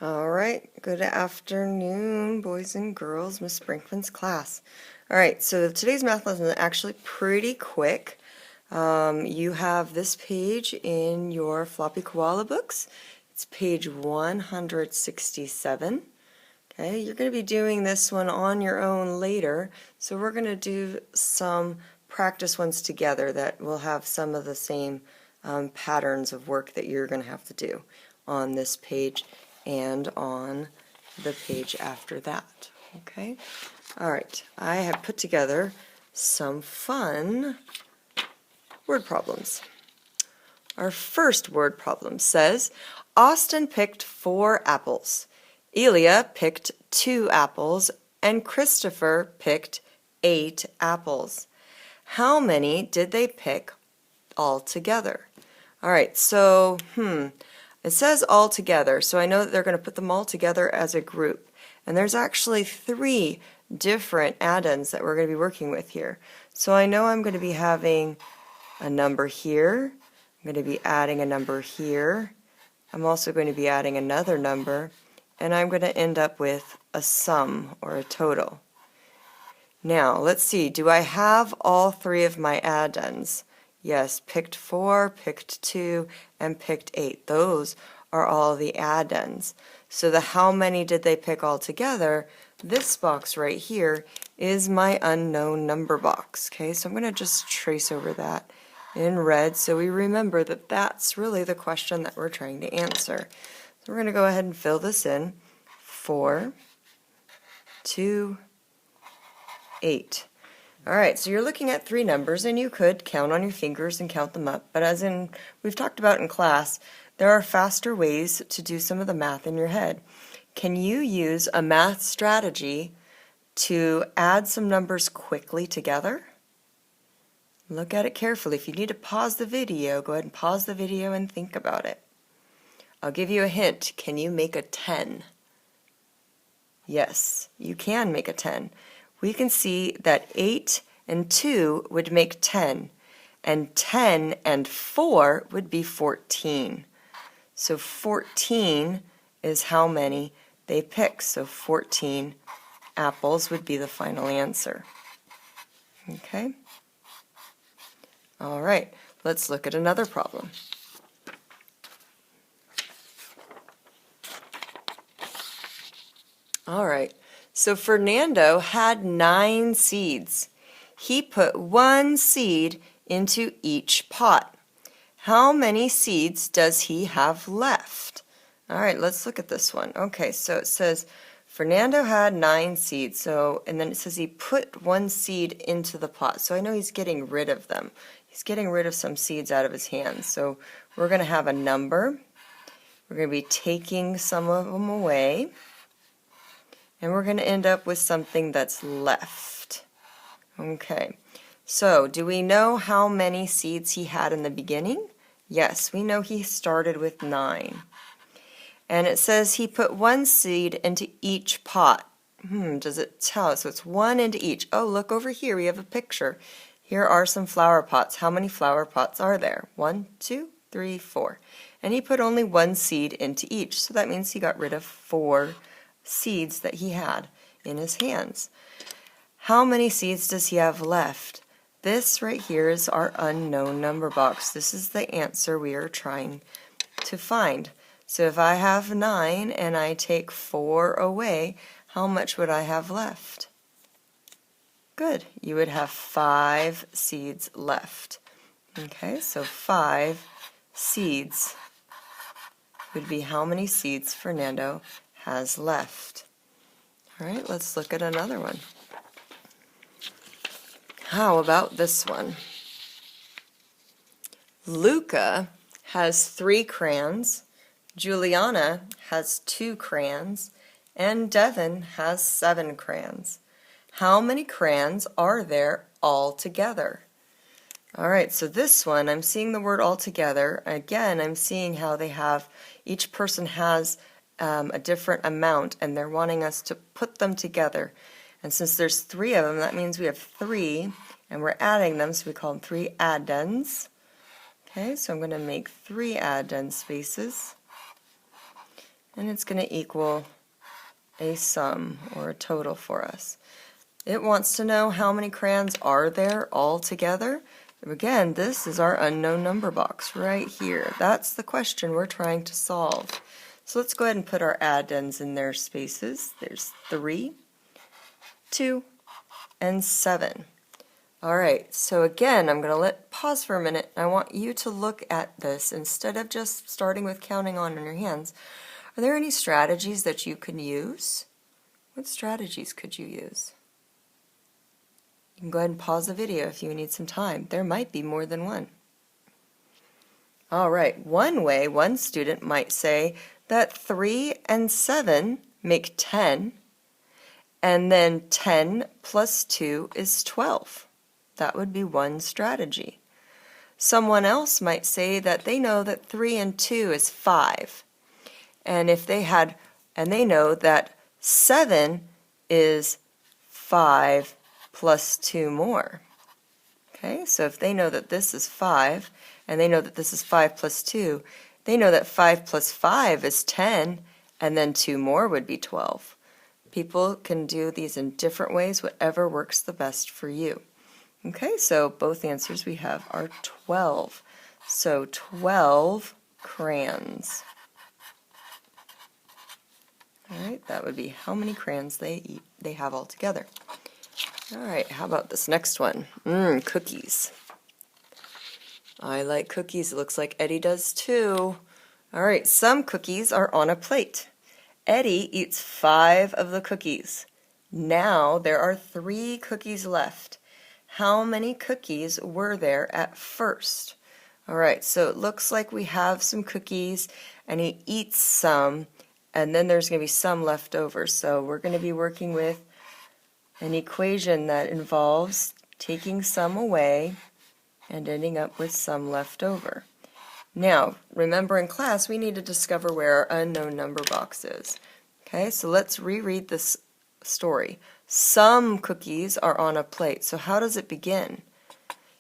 All right, good afternoon, boys and girls, Miss Brinkman's class. All right, so today's math lesson is actually pretty quick. You have this page in your floppy koala books. It's page 167. Okay, you're going to be doing this one on your own later, so we're going to do some practice ones together that will have some of the same patterns of work that you're going to have to do on this page and on the page after that. Okay? All right, I have put together some fun word problems. Our first word problem says, Austin picked 4 apples, Elia picked 2 apples, and Christopher picked 8 apples. How many did they pick all together? All right, so, it says all together, so I know that they're going to put them all together as a group. And there's actually 3 different addends that we're going to be working with here. So I know I'm going to be having a number here. I'm going to be adding a number here. I'm also going to be adding another number. And I'm going to end up with a sum or a total. Now, let's see. Do I have all 3 of my addends? Yes, picked 4, picked 2, and picked 8. Those are all the addends. So the how many did they pick all together? This box right here is my unknown number box. Okay, so I'm going to just trace over that in red so we remember that that's really the question that we're trying to answer. So we're going to go ahead and fill this in. 4, 2, 8. All right, so you're looking at 3 numbers, and you could count on your fingers and count them up, but as we've talked about in class, there are faster ways to do some of the math in your head. Can you use a math strategy to add some numbers quickly together? Look at it carefully. If you need to pause the video, go ahead and pause the video and think about it. I'll give you a hint. Can you make a 10? Yes, you can make a 10. We can see that 8 and 2 would make 10, and 10 and 4 would be 14. So 14 is how many they pick. So 14 apples would be the final answer. Okay? All right, let's look at another problem. All right. So Fernando had 9 seeds. He put 1 seed into each pot. How many seeds does he have left? All right, let's look at this one. Okay, so it says Fernando had 9 seeds. And then it says he put 1 seed into the pot. So I know he's getting rid of them. He's getting rid of some seeds out of his hands. So we're going to have a number. We're going to be taking some of them away. And we're going to end up with something that's left. Okay, so do we know how many seeds he had in the beginning? Yes, we know he started with 9. And it says he put 1 seed into each pot. Does it tell us? So it's 1 into each. Oh, look over here, we have a picture. Here are some flower pots. How many flower pots are there? 1, 2, 3, 4. And he put only 1 seed into each, so that means he got rid of 4 seeds that he had in his hands. How many seeds does he have left? This right here is our unknown number box. This is the answer we are trying to find. So if I have 9 and I take 4 away, how much would I have left? Good. You would have 5 seeds left. Okay, so 5 seeds would be how many seeds Fernando has left. All right, let's look at another one. How about this one? Luca has 3 crayons, Juliana has 2 crayons, and Devin has 7 crayons. How many crayons are there all together? All right, so this one, I'm seeing the word all together. Again, I'm seeing how they have, each person has a different amount, and they're wanting us to put them together. And since there's 3 of them, that means we have 3, and we're adding them, so we call them 3 addends. Okay, so I'm going to make 3 addend spaces. and it's going to equal a sum or a total for us. It wants to know how many crayons are there all together. Again, this is our unknown number box right here. That's the question we're trying to solve. So let's go ahead and put our addends in their spaces. There's 3, 2, and 7. All right, so again, I'm going to pause for a minute. I want you to look at this instead of just starting with counting on your hands. Are there any strategies that you can use? What strategies could you use? You can go ahead and pause the video if you need some time. There might be more than one. All right, one way one student might say that 3 and 7 make 10, and then 10 plus 2 is 12. That would be one strategy. Someone else might say that they know that 3 and 2 is 5. And they know that 7 is 5 plus 2 more. Okay, so if they know that this is 5, and they know that this is 5 plus 2, they know that 5 plus 5 is 10, and then 2 more would be 12. People can do these in different ways, whatever works the best for you. Okay, so both answers we have are 12. So 12 crayons. All right, that would be how many crayons they have all together. All right, how about this next one? Cookies. I like cookies. It looks like Eddie does too. All right, some cookies are on a plate. Eddie eats 5 of the cookies. Now there are 3 cookies left. How many cookies were there at first? All right, so it looks like we have some cookies, and he eats some, and then there's going to be some left over. So we're going to be working with an equation that involves taking some away and ending up with some left over. Now, remember in class, we need to discover where our unknown number box is. Okay, so let's reread this story. Some cookies are on a plate. So how does it begin?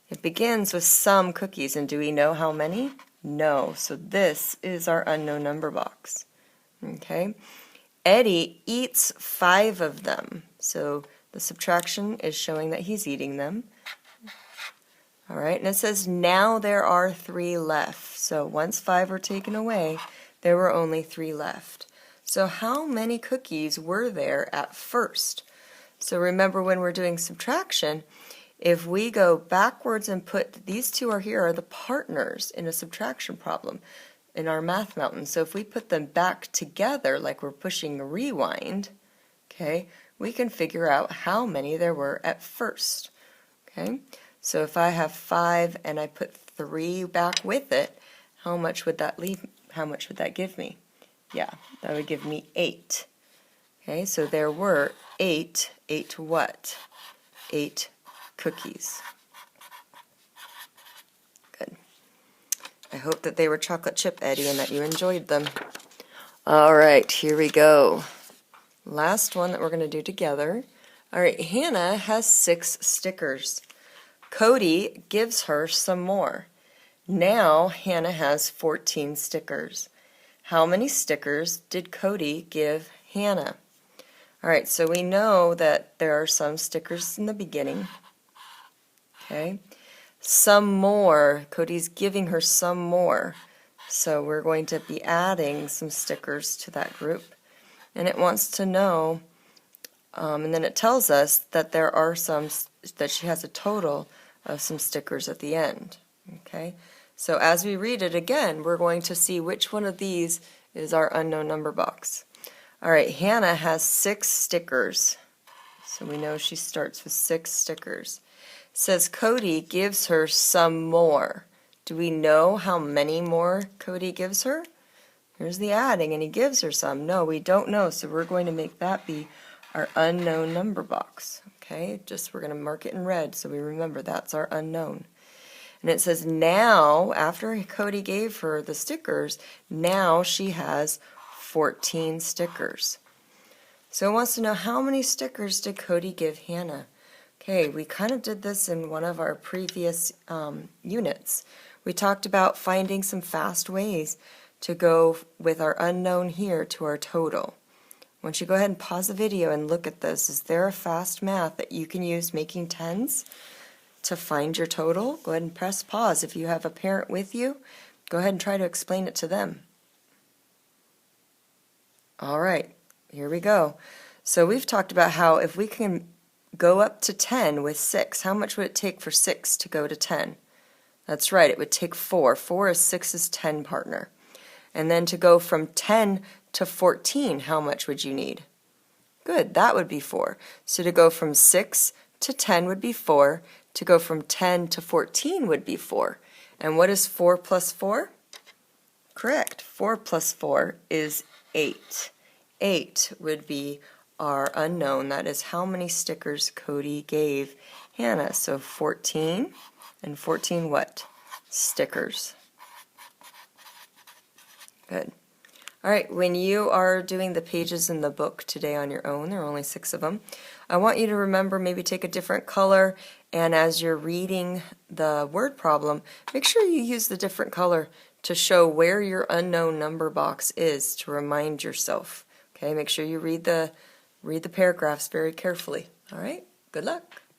It begins with some cookies, and do we know how many? No. So this is our unknown number box. Okay. Eddie eats 5 of them. So the subtraction is showing that he's eating them. All right, and it says now there are 3 left. So once 5 were taken away, there were only 3 left. So how many cookies were there at first? So remember when we're doing subtraction, if we go backwards and put these 2 are here are the partners in a subtraction problem in our math mountain. So if we put them back together like we're pushing rewind, okay, we can figure out how many there were at first. Okay, so if I have 5 and I put 3 back with it, how much would that leave? How much would that give me? Yeah, that would give me 8. Okay, so there were 8 what? 8 cookies. Good. I hope that they were chocolate chip, Eddie, and that you enjoyed them. All right, here we go. Last one that we're going to do together. All right, Hannah has 6 stickers. Cody gives her some more. Now Hannah has 14 stickers. How many stickers did Cody give Hannah? All right, so we know that there are some stickers in the beginning. Okay, some more. Cody's giving her some more. So we're going to be adding some stickers to that group. And it wants to know, and then it tells us that there are some, that she has a total of some stickers at the end. Okay, so as we read it again, we're going to see which one of these is our unknown number box. All right, Hannah has 6 stickers. So we know she starts with 6 stickers. It says Cody gives her some more. Do we know how many more Cody gives her? Here's the adding, and he gives her some. No, we don't know, so we're going to make that be our unknown number box. Okay, just we're going to mark it in red so we remember that's our unknown. And it says now, after Cody gave her the stickers, now she has 14 stickers. So it wants to know how many stickers did Cody give Hannah. Okay, we kind of did this in one of our previous units. We talked about finding some fast ways to go with our unknown here to our total. I want you to go ahead and pause the video and look at this. Is there a fast math that you can use making tens to find your total? Go ahead and press pause. If you have a parent with you, go ahead and try to explain it to them. All right, here we go. So we've talked about how if we can go up to 10 with 6, how much would it take for 6 to go to 10? That's right, it would take 4. 4 is 6's 10 partner. And then to go from 10 to 14, how much would you need? Good, that would be 4. So to go from 6 to 10 would be 4. To go from 10 to 14 would be 4. And what is 4 plus 4? Correct, 4 plus 4 is 8. 8 would be our unknown. That is how many stickers Cody gave Hannah. So 14, and 14 what? Stickers. Good. All right, when you are doing the pages in the book today on your own, there are only 6 of them, I want you to remember maybe take a different color, and as you're reading the word problem, make sure you use the different color to show where your unknown number box is to remind yourself. Okay, make sure you read the paragraphs very carefully. All right, good luck.